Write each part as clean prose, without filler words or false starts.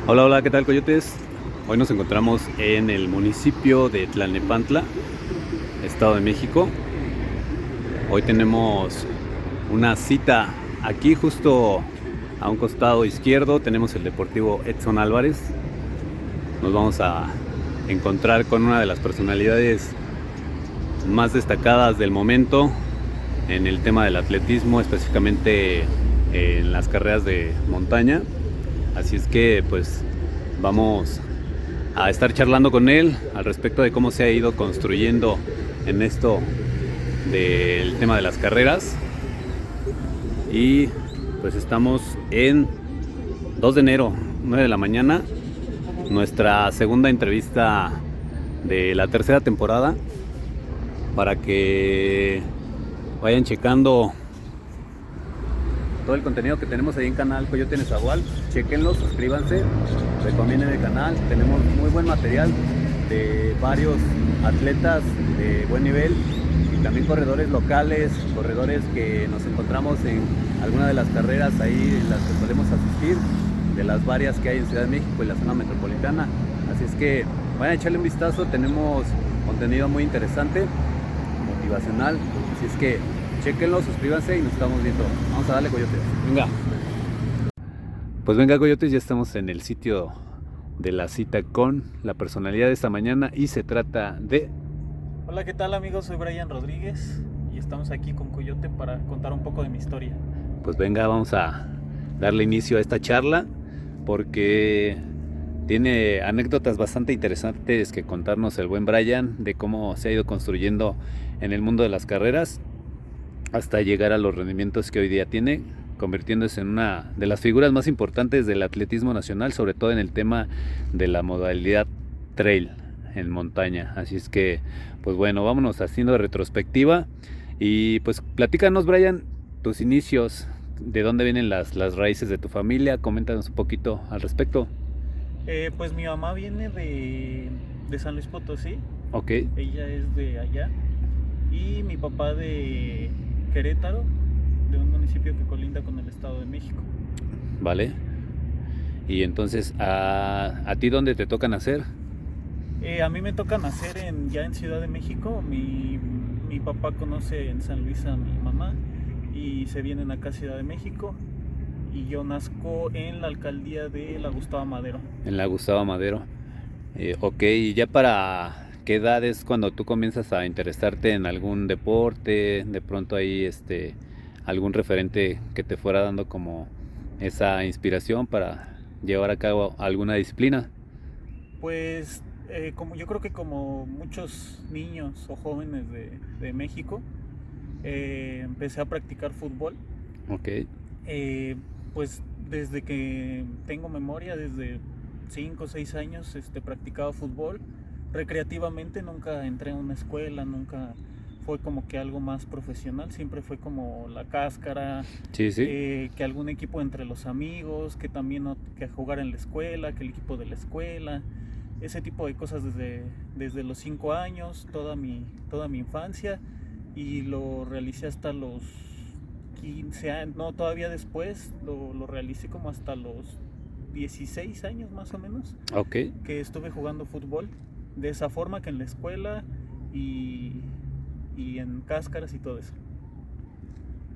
Hola, hola, ¿qué tal, coyotes? Hoy nos encontramos en el municipio de Tlalnepantla, Estado de México. Hoy tenemos una cita aquí justo a un costado izquierdo. Tenemos el Deportivo Edson Álvarez. Nos vamos a encontrar con una de las personalidades más destacadas del momento en el tema del atletismo, específicamente en las carreras de montaña. Así es que pues vamos a estar charlando con él al respecto de cómo se ha ido construyendo en esto del tema de las carreras. Y pues estamos en 2 de enero, 9 de la mañana, nuestra segunda entrevista de la tercera temporada, para que vayan checando todo el contenido que tenemos ahí en canal Coyote Nezahual. Chequenlo, suscríbanse, recomienden el canal. Tenemos muy buen material de varios atletas de buen nivel y también corredores locales, corredores que nos encontramos en alguna de las carreras ahí en las que solemos asistir, de las varias que hay en Ciudad de México y la zona metropolitana. Así es que vayan a echarle un vistazo, tenemos contenido muy interesante, motivacional. Así es que chequenlo, suscríbanse y nos estamos viendo. Vamos a darle, coyotes. Venga. Pues venga, coyotes, ya estamos en el sitio de la cita con la personalidad de esta mañana y se trata de... Hola, ¿qué tal, amigos? Soy Brian Rodríguez y estamos aquí con Coyote para contar un poco de mi historia. Pues venga, vamos a darle inicio a esta charla porque tiene anécdotas bastante interesantes que contarnos el buen Brian de cómo se ha ido construyendo en el mundo de las carreras hasta llegar a los rendimientos que hoy día tiene, convirtiéndose en una de las figuras más importantes del atletismo nacional, sobre todo en el tema de la modalidad trail en montaña. Así es que, pues bueno, vámonos haciendo retrospectiva y pues platícanos, Brian, tus inicios, de dónde vienen las raíces de tu familia, coméntanos un poquito al respecto. Pues mi mamá viene de San Luis Potosí, Ok, ella es de allá, y mi papá de Querétaro, de un municipio que colinda con el Estado de México. vale. Y entonces, ¿a ti dónde te toca nacer? A mí me toca nacer ya en Ciudad de México. Mi papá conoce en San Luis a mi mamá y se vienen acá a Ciudad de México. Y yo nazco en la alcaldía de la Gustavo Madero. En la Gustavo Madero. Ok, ¿y ya para qué edad es cuando tú comienzas a interesarte en algún deporte? De pronto ahí algún referente que te fuera dando como esa inspiración para llevar a cabo alguna disciplina. Pues como yo creo que como muchos niños o jóvenes de México, empecé a practicar fútbol. Ok, Eh, pues desde que tengo memoria, desde 5 o 6 años, practicaba fútbol recreativamente. Nunca entré a una escuela, nunca fue como que algo más profesional. Siempre fue como la cáscara, sí, sí, que algún equipo entre los amigos, que también que jugar en la escuela, que el equipo de la escuela, ese tipo de cosas desde los 5 años, toda mi infancia, y lo realicé hasta los 15 años, no, todavía después lo realicé como hasta los 16 años más o menos, ok. que estuve jugando fútbol de esa forma, que en la escuela y, y en cáscaras y todo eso.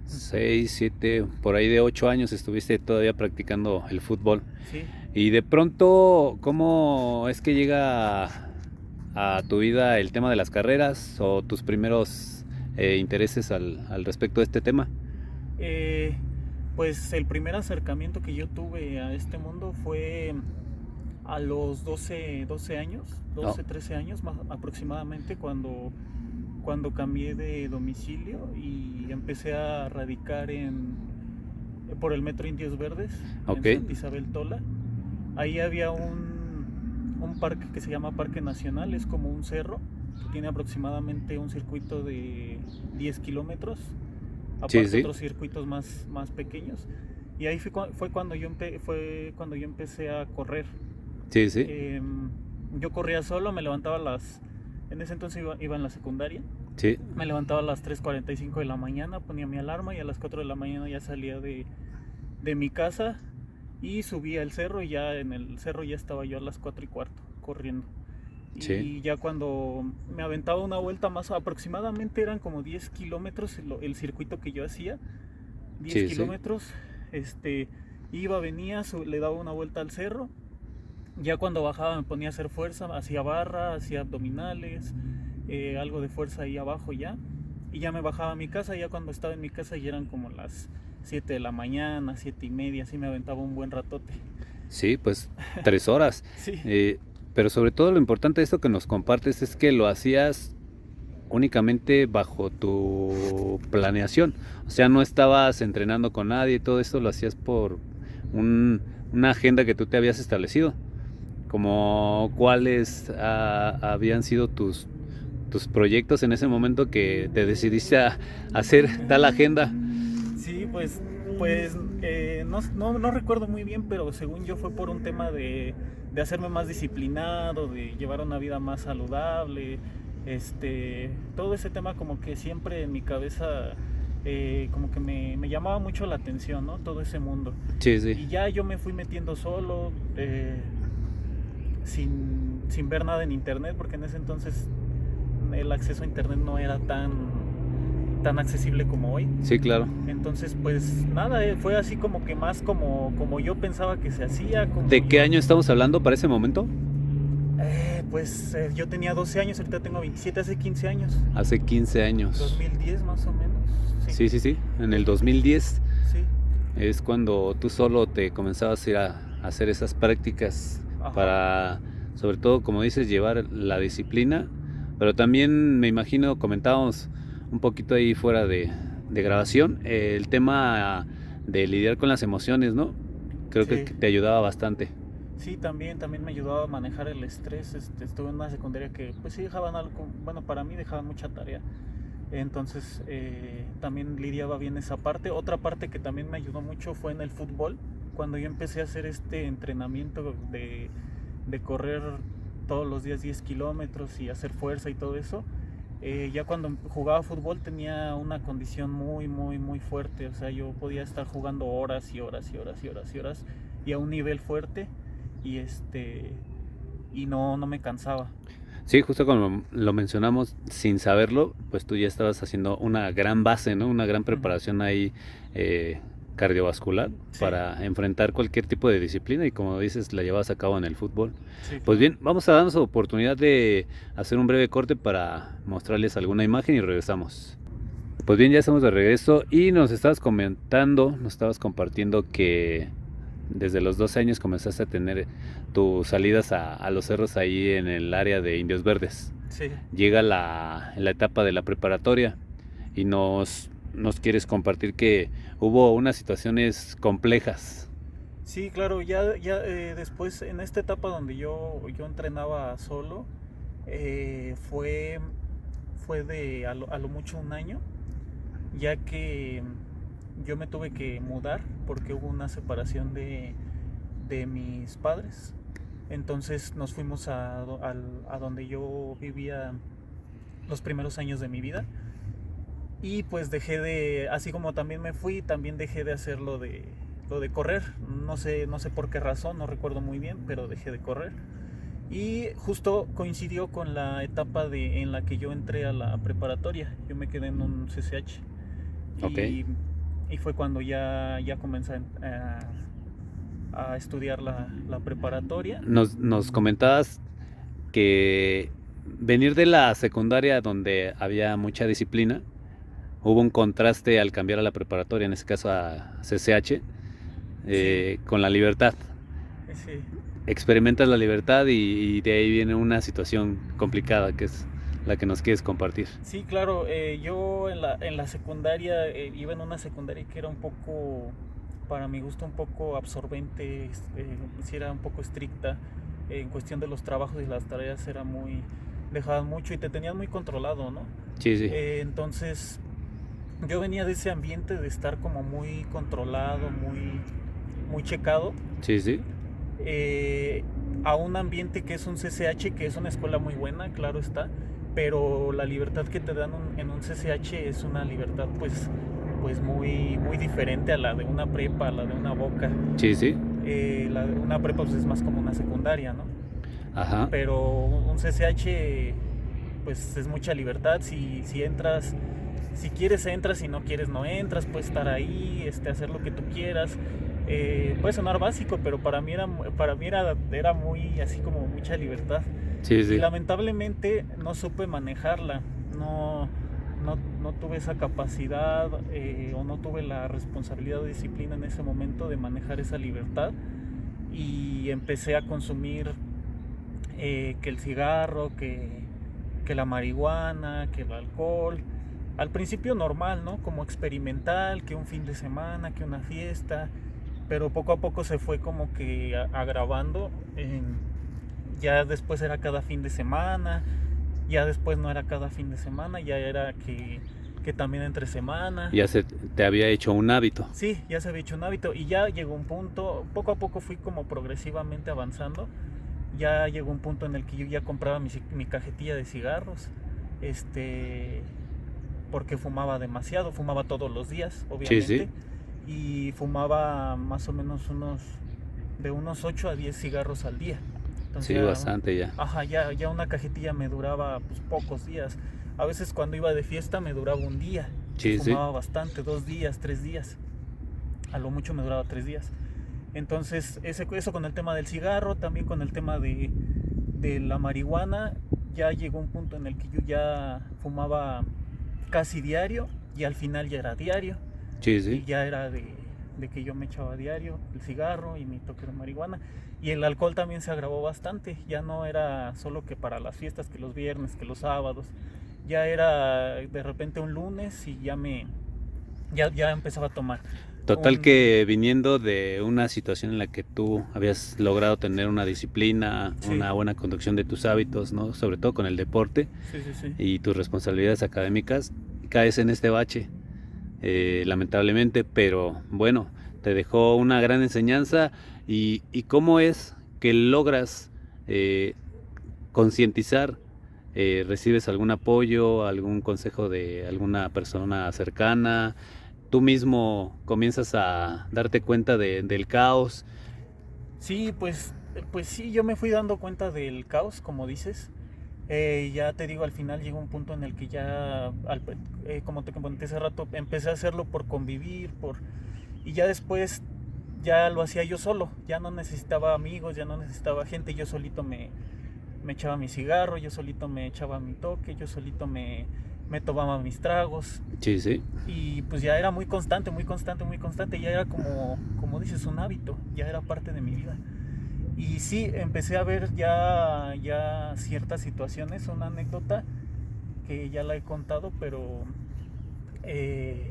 6, 7, por ahí de 8 años estuviste todavía practicando el fútbol. Sí. Y de pronto, ¿cómo es que llega a tu vida el tema de las carreras o tus primeros intereses al respecto de este tema? Eh, pues el primer acercamiento que yo tuve a este mundo fue a los 12 años, No. 12 13 años más aproximadamente, cuando cambié de domicilio y empecé a radicar por el Metro Indios Verdes, Ok, en Santa Isabel Tola. Ahí había un parque que se llama Parque Nacional, es como un cerro que tiene aproximadamente un circuito de 10 kilómetros, sí, aparte sí, otros circuitos más pequeños. Y ahí fue cuando yo empecé a correr. sí, sí, Eh, yo corría solo, me levantaba en ese entonces iba en la secundaria. sí, Me levantaba a las 3:45 de la mañana, ponía mi alarma y a las 4 de la mañana ya salía de mi casa y subí al cerro y ya en el cerro ya estaba yo a las 4:15 corriendo. Sí, Y ya cuando me aventaba una vuelta más, aproximadamente eran como 10 kilómetros el circuito que yo hacía, 10 sí, sí. kilómetros, iba, venía, le daba una vuelta al cerro, ya cuando bajaba me ponía a hacer fuerza, hacía barra, hacía abdominales, algo de fuerza ahí abajo ya, y ya me bajaba a mi casa. Ya cuando estaba en mi casa ya eran como las 7 de la mañana, 7:30, así me aventaba un buen ratote. Sí, pues 3 horas. Sí, Eh, pero sobre todo lo importante de esto que nos compartes es que lo hacías únicamente bajo tu planeación. O sea, no estabas entrenando con nadie, todo esto lo hacías por una agenda que tú te habías establecido. Como cuáles habían sido tus proyectos en ese momento que te decidiste a hacer tal agenda. sí, no recuerdo muy bien, pero según yo fue por un tema de hacerme más disciplinado, de llevar una vida más saludable, todo ese tema como que siempre en mi cabeza como que me llamaba mucho la atención, ¿no? Todo ese mundo. Sí, sí. Y ya yo me fui metiendo solo, sin ver nada en internet, porque en ese entonces el acceso a internet no era tan accesible como hoy. Sí, claro. Entonces, pues nada, fue así como que más como yo pensaba que se hacía. ¿De qué año estamos hablando para ese momento? Yo tenía 12 años, ahorita tengo 27, hace 15 años. Hace 15 años. 2010 más o menos. Sí, sí, sí. En el 2010 Sí. es cuando tú solo te comenzabas a ir a hacer esas prácticas Ajá. para, sobre todo, como dices, llevar la disciplina. Pero también me imagino, comentábamos un poquito ahí fuera de grabación, el tema de lidiar con las emociones, ¿no? Creo que Sí. te ayudaba bastante. Sí, también me ayudaba a manejar el estrés. Estuve en una secundaria que pues sí dejaban algo, bueno, para mí dejaban mucha tarea. Entonces también lidiaba bien esa parte. Otra parte que también me ayudó mucho fue en el fútbol. Cuando yo empecé a hacer este entrenamiento de correr todos los días 10 kilómetros y hacer fuerza y todo eso, ya cuando jugaba fútbol tenía una condición muy, muy, muy fuerte. O sea, yo podía estar jugando horas y horas y horas y horas y horas y a un nivel fuerte y y no me cansaba. Sí, justo como lo mencionamos, sin saberlo, pues tú ya estabas haciendo una gran base, ¿no? Una gran preparación ahí cardiovascular Sí. para enfrentar cualquier tipo de disciplina y como dices, la llevabas a cabo en el fútbol. Sí, Pues claro. bien, vamos a darnos oportunidad de hacer un breve corte para mostrarles alguna imagen y regresamos. Pues bien, ya estamos de regreso y nos estabas comentando, nos estabas compartiendo que desde los 12 años comenzaste a tener tus salidas a los cerros ahí en el área de Indios Verdes. Sí. Llega la etapa de la preparatoria y nos quieres compartir que hubo unas situaciones complejas. Sí, claro, ya después en esta etapa donde yo entrenaba solo, fue de a lo mucho un año, ya que yo me tuve que mudar porque hubo una separación de mis padres. Entonces nos fuimos a donde yo vivía los primeros años de mi vida. Y pues así como también me fui, también dejé de hacer lo de correr. No sé por qué razón, no recuerdo muy bien, pero dejé de correr. Y justo coincidió con la etapa en la que yo entré a la preparatoria. Yo me quedé en un CCH. Ok. Y fue cuando ya comencé a estudiar la preparatoria. Nos comentabas que venir de la secundaria donde había mucha disciplina, hubo un contraste al cambiar a la preparatoria, en este caso a CCH, Sí, con la libertad. sí. Experimentas la libertad y de ahí viene una situación complicada que es la que nos quieres compartir. Sí, claro. Yo en la secundaria iba en una secundaria que era un poco, para mi gusto, un poco absorbente. Sí, era un poco estricta en cuestión de los trabajos y las tareas. Dejaban mucho y te tenían muy controlado, ¿no? Sí, sí. Entonces yo venía de ese ambiente de estar como muy controlado, muy checado, Sí, sí. a un ambiente que es un CCH, que es una escuela muy buena, claro está, pero la libertad que te dan en un CCH es una libertad pues muy, muy diferente a la de una prepa, a la de una boca. Sí, sí. Una prepa pues es más como una secundaria, ¿no? Ajá. Pero un CCH pues es mucha libertad. Si entras, si quieres entras, si no quieres no entras, puedes estar ahí, hacer lo que tú quieras. Puede sonar básico, pero para mí era muy así como mucha libertad. Sí, Y sí. lamentablemente no supe manejarla, no tuve esa capacidad, o no tuve la responsabilidad o disciplina en ese momento de manejar esa libertad, y empecé a consumir, que el cigarro, que la marihuana, que el alcohol. Al principio normal, ¿no? Como experimental, que un fin de semana, que una fiesta, pero poco a poco se fue como que agravando. Ya después era cada fin de semana, ya después no era cada fin de semana, ya era que también entre semana. Ya se te había hecho un hábito. Sí, ya se había hecho un hábito, y ya llegó un punto, poco a poco fui como progresivamente avanzando. Ya llegó un punto en el que yo ya compraba mi cajetilla de cigarros, porque fumaba demasiado, fumaba todos los días, Sí, obviamente, sí. y fumaba más o menos de unos 8 a 10 cigarros al día. Entonces Sí, bastante ya. ajá, ya una cajetilla me duraba pues pocos días. A veces cuando iba de fiesta me duraba un día, y Sí, sí. fumaba bastante, 2 días, 3 días. A lo mucho me duraba 3 días. Entonces, eso con el tema del cigarro, también con el tema de la marihuana, ya llegó un punto en el que yo ya fumaba casi diario, y al final ya era diario, Sí, y sí. ya era de que yo me echaba diario el cigarro y mi toque de marihuana. Y el alcohol también se agravó bastante, ya no era solo que para las fiestas, que los viernes, que los sábados, ya era de repente un lunes y ya empezaba a tomar. Total Un, que viniendo de una situación en la que tú habías logrado tener una disciplina, sí, una buena conducción de tus hábitos, ¿no? Sobre todo con el deporte sí, sí, sí. y tus responsabilidades académicas, caes en este bache, lamentablemente, pero bueno, te dejó una gran enseñanza y cómo es que logras eh, concientizar, recibes algún apoyo, algún consejo de alguna persona cercana, tú mismo comienzas a darte cuenta del caos. Sí, pues sí, yo me fui dando cuenta del caos, como dices. Ya te digo, al final llegó un punto en el que como te comenté hace rato, empecé a hacerlo por convivir, y ya después ya lo hacía yo solo, ya no necesitaba amigos, ya no necesitaba gente, yo solito me echaba mi cigarro, yo solito me echaba mi toque, yo solito me tomaba mis tragos. Sí, sí. Y pues ya era muy constante, muy constante, muy constante. Ya era como dices, un hábito, ya era parte de mi vida. Y sí, empecé a ver ya ciertas situaciones, una anécdota que ya la he contado, pero eh,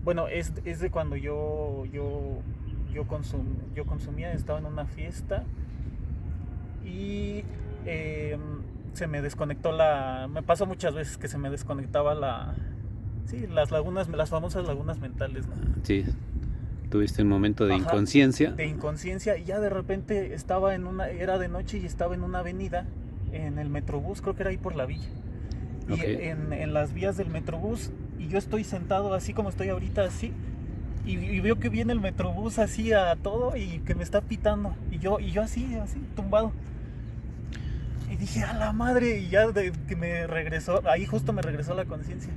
bueno, es de cuando yo consumía, estaba en una fiesta, y eh, se me desconectó me pasó muchas veces que se me desconectaba sí, las famosas lagunas mentales, ¿no? Sí, tuviste un momento de Ajá, inconsciencia. de inconsciencia, y ya de repente era de noche y estaba en una avenida, en el Metrobús, creo que era ahí por la villa. Y Ok. en las vías del Metrobús, y yo estoy sentado así como estoy ahorita, así, y veo que viene el Metrobús así a todo y que me está pitando, y yo así, tumbado. Y dije, a la madre, y ya que me regresó, ahí justo me regresó la conciencia.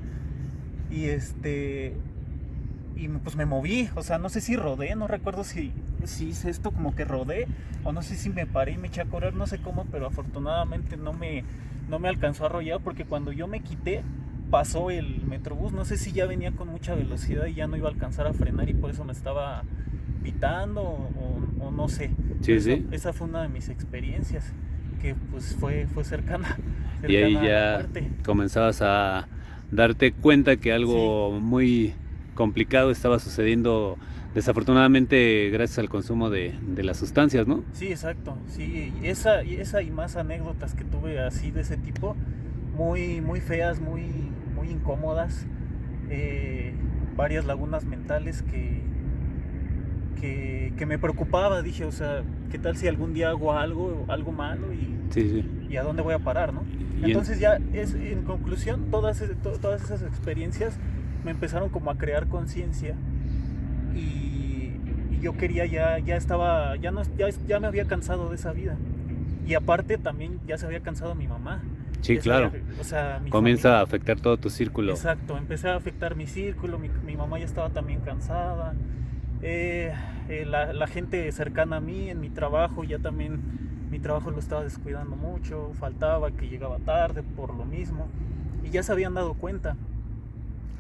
Y y pues me moví, o sea, no sé si rodé, no recuerdo si hice esto como que rodé, o no sé si me paré y me eché a correr, no sé cómo, pero afortunadamente no me alcanzó a arrollar, porque cuando yo me quité, pasó el Metrobús, no sé si ya venía con mucha velocidad y ya no iba a alcanzar a frenar, y por eso me estaba pitando, o no sé. Sí, Pero sí. esa fue una de mis experiencias, que pues fue cercana, Y ahí cercana a la ya muerte. comenzabas a darte cuenta que Sí, algo muy complicado estaba sucediendo, desafortunadamente gracias al consumo de las sustancias, ¿no? sí, exacto. Sí, y esa y más anécdotas que tuve así de ese tipo, muy, muy feas, muy, muy incómodas. eh, Varias lagunas mentales que me preocupaba. Dije, o sea, ¿qué tal si algún día hago algo malo, Sí, sí. y a dónde voy a parar, ¿no? Y Entonces ya en conclusión, todas esas experiencias me empezaron como a crear conciencia, y y yo quería ya me había cansado de esa vida. Y aparte también ya se había cansado mi mamá. Sí, claro. O sea, mi Comienza familia. a afectar todo tu círculo. Exacto, empecé a afectar mi círculo, mi mamá ya estaba también cansada. La gente cercana a mí en mi trabajo ya también, mi trabajo lo estaba descuidando mucho, faltaba, que llegaba tarde por lo mismo, y ya se habían dado cuenta.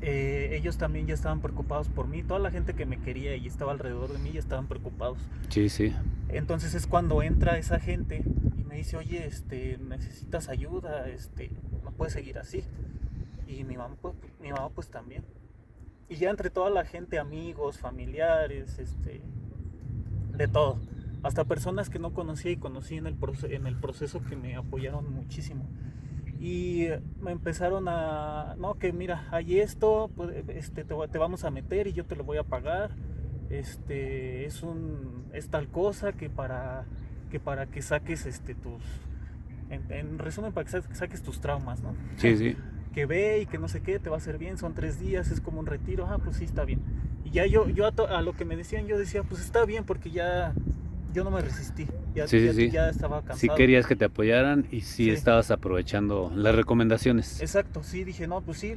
Ellos también ya estaban preocupados por mí, toda la gente que me quería y estaba alrededor de mí ya estaban preocupados. Sí, sí. Entonces es cuando entra esa gente y me dice, oye, necesitas ayuda, no puedes seguir así. Y mi mamá pues también. Y ya entre toda la gente, amigos, familiares, de todo. Hasta personas que no conocía y conocí en el proceso, que me apoyaron muchísimo. Y me empezaron no, que mira, hay esto, pues, te vamos a meter y yo te lo voy a pagar. Es tal cosa que para que saques en resumen, para que saques tus traumas, ¿no? Sí, sí. Que ve y que no sé qué, te va a hacer bien, son 3 días, es como un retiro. Pues sí, está bien. Y ya yo a lo que me decían, yo decía, pues está bien, porque ya yo no me resistí, ya estaba cansado. Sí querías que te apoyaran y sí Sí. estabas aprovechando las recomendaciones. Exacto, sí, dije, no, pues sí,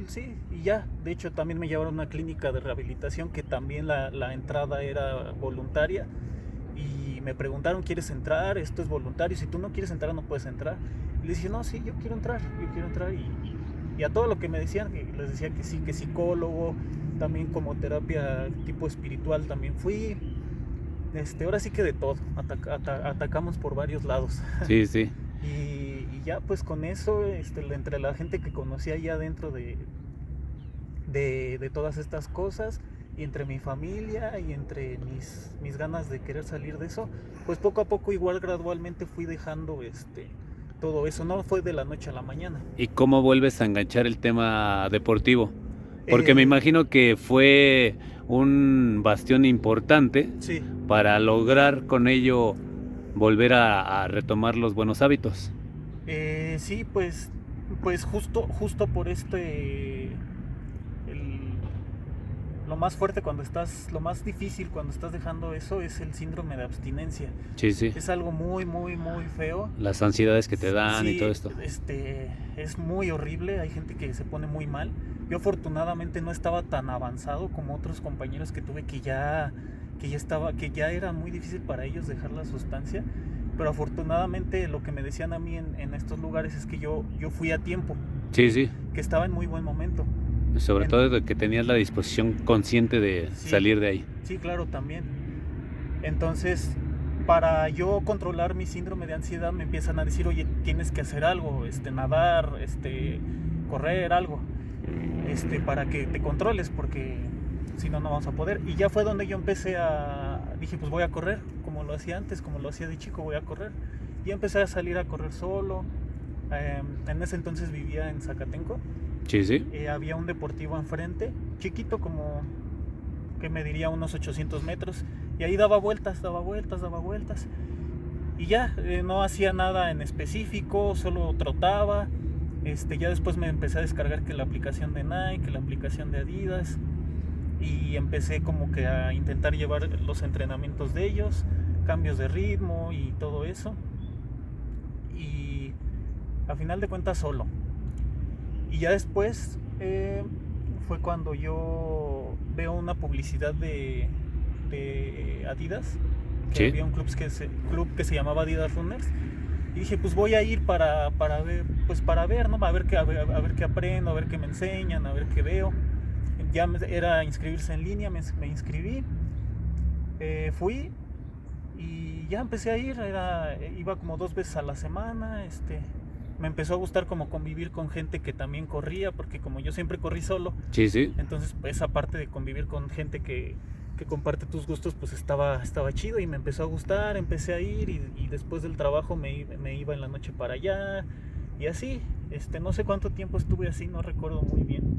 y ya. De hecho, también me llevaron a una clínica de rehabilitación que también la entrada era voluntaria. Y me preguntaron, ¿quieres entrar? Esto es voluntario, si tú no quieres entrar, no puedes entrar. Y les dije, no, sí, yo quiero entrar. Y a todo lo que me decían, les decía que sí, que psicólogo, también como terapia tipo espiritual también fui. Ahora sí que de todo, atacamos por varios lados. Sí, sí. Y ya pues con eso, entre la gente que conocía ya dentro de todas estas cosas, y entre mi familia y entre mis ganas de querer salir de eso, pues poco a poco, igual gradualmente fui dejando todo eso. No fue de la noche a la mañana. ¿Y cómo vuelves a enganchar el tema deportivo? Porque me imagino que fue un bastión importante, sí, para lograr con ello volver a retomar los buenos hábitos. Sí, pues justo por lo más fuerte lo más difícil cuando estás dejando eso es el síndrome de abstinencia. Sí, sí. Es algo muy, muy, muy feo. Las ansiedades que te dan, sí, y todo esto. Es muy horrible, hay gente que se pone muy mal. Yo afortunadamente no estaba tan avanzado como otros compañeros que tuve que ya era muy difícil para ellos dejar la sustancia. Pero afortunadamente lo que me decían a mí en estos lugares es que yo fui a tiempo. Sí, sí. Que estaba en muy buen momento. Sobre todo de que tenías la disposición consciente de salir de ahí. Sí, claro, también. Entonces, para yo controlar mi síndrome de ansiedad, me empiezan a decir, oye, tienes que hacer algo, nadar, correr, algo, para que te controles, porque si no, no vamos a poder. Y ya fue donde yo dije, pues voy a correr, como lo hacía antes, como lo hacía de chico, voy a correr. Y empecé a salir a correr solo. En ese entonces vivía en Zacatenco. Sí, sí. Había un deportivo enfrente, chiquito, como que mediría unos 800 metros, y ahí daba vueltas. Y ya, no hacía nada en específico, solo trotaba. Ya después me empecé a descargar que la aplicación de Nike, que la aplicación de Adidas, y empecé como que a intentar llevar los entrenamientos de ellos, cambios de ritmo y todo eso. Y a final de cuentas solo. Y ya después fue cuando yo veo una publicidad de Adidas, que Sí. había un club que se llamaba Adidas Runners. Y dije, pues voy a ir para ver, pues para ver, ¿no? A ver qué aprendo, a ver qué me enseñan, a ver qué veo. Ya era inscribirse en línea, me inscribí, fui y ya empecé a ir. Iba como 2 veces a la semana. Me empezó a gustar como convivir con gente que también corría, porque como yo siempre corrí solo, Sí, sí. entonces pues, esa parte de convivir con gente que comparte tus gustos, pues estaba chido, y me empezó a gustar. Empecé a ir y después del trabajo me iba en la noche para allá, y así. No sé cuánto tiempo estuve así, no recuerdo muy bien,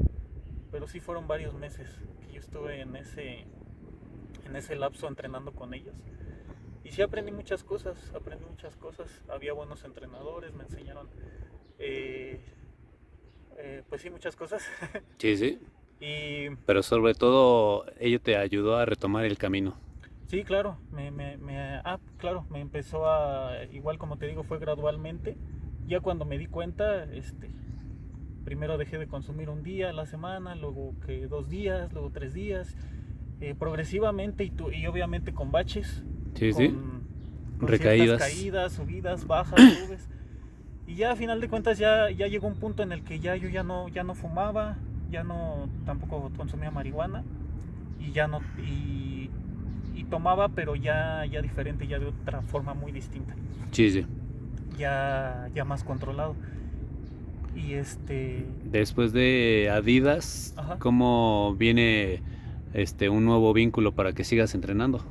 pero sí fueron varios meses que yo estuve en ese lapso entrenando con ellos. Y sí aprendí muchas cosas. Había buenos entrenadores, me enseñaron, pues sí, muchas cosas. Sí, sí. Y Pero sobre todo ello te ayudó a retomar el camino. Sí, claro, claro, me empezó a, igual como te digo, fue gradualmente. Ya cuando me di cuenta, primero dejé de consumir un día a la semana, luego que 2 días, luego 3 días, progresivamente y obviamente con baches, Sí, sí. con ciertas Recaídas. caídas, subidas, bajas, subes. Y ya a final de cuentas ya llegó un punto en el que ya no fumaba, ya no tampoco consumía marihuana y ya no y tomaba, pero ya diferente, ya de otra forma muy distinta, Sí, sí. ya más controlado. Y Después de Adidas, ajá. ¿cómo viene un nuevo vínculo para que sigas entrenando?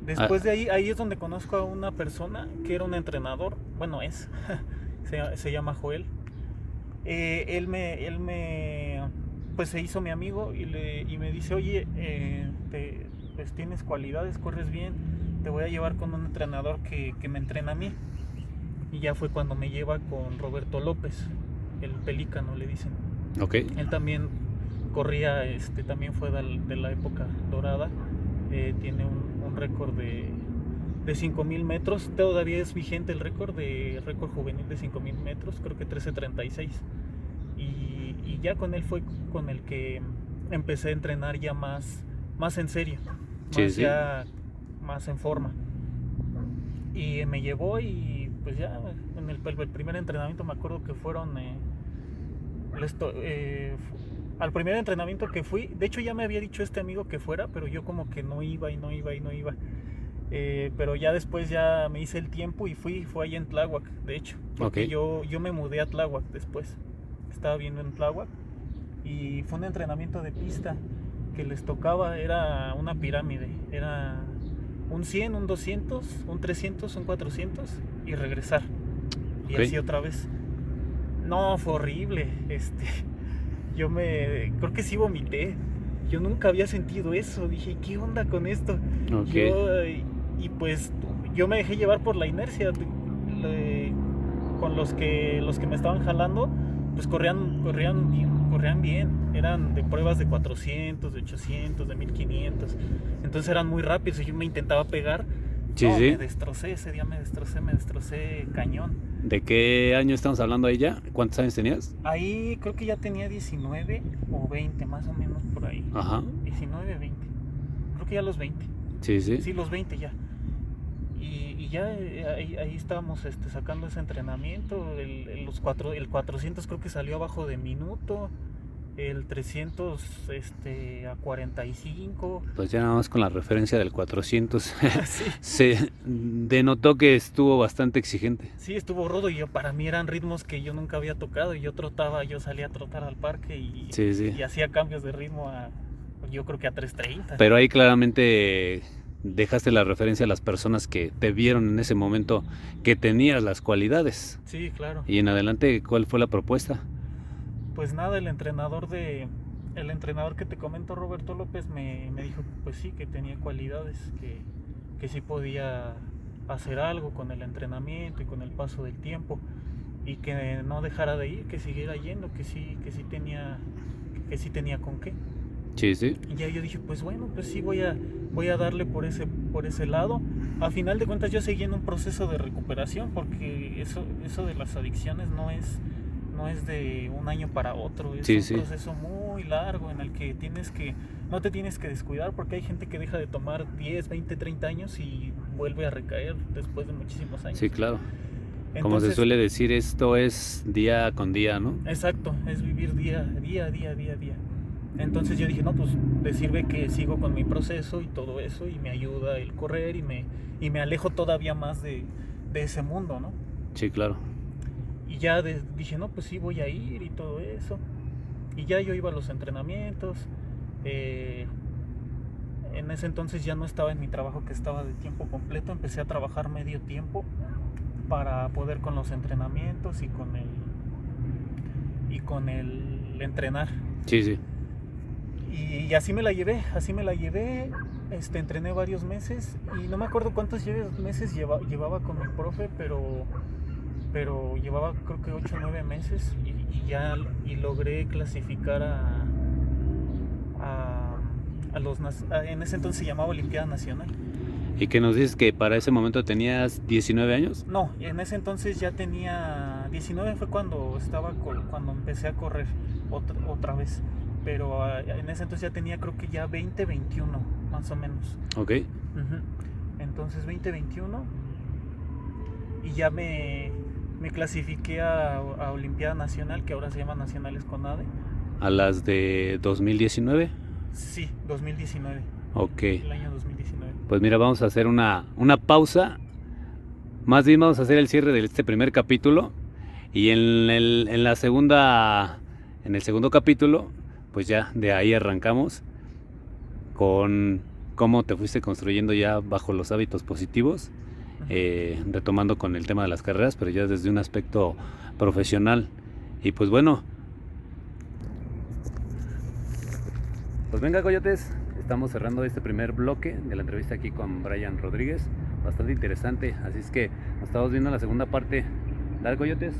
Después de ahí es donde conozco a una persona que era un entrenador, bueno es, se llama Joel. Pues se hizo mi amigo y me dice, oye, pues tienes cualidades, corres bien, te voy a llevar con un entrenador que me entrena a mí. Y ya fue cuando me lleva con Roberto López, el pelícano le dicen. Ok. Él también corría, también fue de la época dorada. Tiene un récord de 5.000 metros. Todavía es vigente el récord juvenil de 5.000 metros, creo que 13:36. Y ya con él fue con el que empecé a entrenar ya más en serio, Sí, sí. ya más en forma. Y me llevó y pues ya en el primer entrenamiento me acuerdo que fueron al primer entrenamiento que fui, de hecho ya me había dicho este amigo que fuera, pero yo como que no iba. Pero ya después ya me hice el tiempo y fue ahí en Tláhuac, de hecho, porque Ok. yo me mudé a Tláhuac después, estaba viendo en Tláhuac y fue un entrenamiento de pista que les tocaba, era una pirámide, era un 100, un 200, un 300, un 400 y regresar. Y Ok. así otra vez. No, fue horrible. Creo que sí vomité. Yo nunca había sentido eso. Dije, ¿qué onda con esto? Ok. Y pues yo me dejé llevar por la inercia. Con los que me estaban jalando, pues corrían bien. Eran de pruebas de 400, de 800, de 1500. Entonces eran muy rápidos y yo me intentaba pegar. Sí, No, sí. me destrocé ese día, me destrocé cañón. ¿De qué año estamos hablando ahí ya? ¿Cuántos años tenías? Ahí creo que ya tenía 19 o 20, más o menos por ahí. Ajá. 19, 20. Creo que ya los 20. Sí, sí. Sí, los 20 ya. Y ya ahí estábamos sacando ese entrenamiento. El 400 creo que salió abajo de minuto. El 300 a 45. Pues ya nada más con la referencia del 400 Sí. se denotó que estuvo bastante exigente. Sí, estuvo rudo y para mí eran ritmos que yo nunca había tocado y yo salía a trotar al parque Sí, sí. y hacía cambios de ritmo yo creo que a 3:30. Pero ahí claramente dejaste la referencia a las personas que te vieron en ese momento que tenías las cualidades. Sí, claro. Y en adelante, ¿cuál fue la propuesta? Pues nada, el entrenador que te comento, Roberto López, me dijo que pues sí, que tenía cualidades, que sí podía hacer algo con el entrenamiento y con el paso del tiempo y que no dejara de ir, que siguiera yendo, que sí tenía con qué. Sí, sí. Y ya yo dije, pues bueno, pues sí voy a darle por ese lado. A final de cuentas yo seguí en un proceso de recuperación porque eso de las adicciones no es de un año para otro, es un proceso muy largo en el que no te tienes que descuidar porque hay gente que deja de tomar 10, 20, 30 años y vuelve a recaer después de muchísimos años. Sí, claro. Entonces, como se suele decir, esto es día con día, ¿no? Exacto, es vivir día. Entonces yo dije, no, pues te sirve que sigo con mi proceso y todo eso y me ayuda el correr y me alejo todavía más de ese mundo, ¿no? Sí, claro. Y ya dije, no, pues sí voy a ir y todo eso. Y ya yo iba a los entrenamientos. En ese entonces ya no estaba en mi trabajo que estaba de tiempo completo. Empecé a trabajar medio tiempo para poder con los entrenamientos y con el entrenar. Sí, sí. Y así me la llevé. Entrené varios meses y no me acuerdo cuántos meses llevaba con mi profe, pero llevaba creo que 8 o 9 meses y logré clasificar en ese entonces se llamaba Olimpiada Nacional. ¿Y que nos dices que para ese momento tenías 19 años? No, en ese entonces ya tenía 19, fue cuando cuando empecé a correr otra vez. Pero en ese entonces ya tenía, creo que ya 20, 21, más o menos. Ok. Entonces 20, 21 y ya me clasifiqué a Olimpiada Nacional, que ahora se llama Nacionales CONADE. ¿A las de 2019? Sí, 2019. Ok. El año 2019. Pues mira, vamos a hacer una pausa. Más bien vamos a hacer el cierre de este primer capítulo. Y en el segundo capítulo, pues ya de ahí arrancamos con cómo te fuiste construyendo ya bajo los hábitos positivos, retomando con el tema de las carreras, pero ya desde un aspecto profesional. Y pues bueno, pues venga, coyotes, estamos cerrando este primer bloque de la entrevista aquí con Brian Rodríguez, bastante interesante, así es que nos estamos viendo en la segunda parte. Dale, coyotes.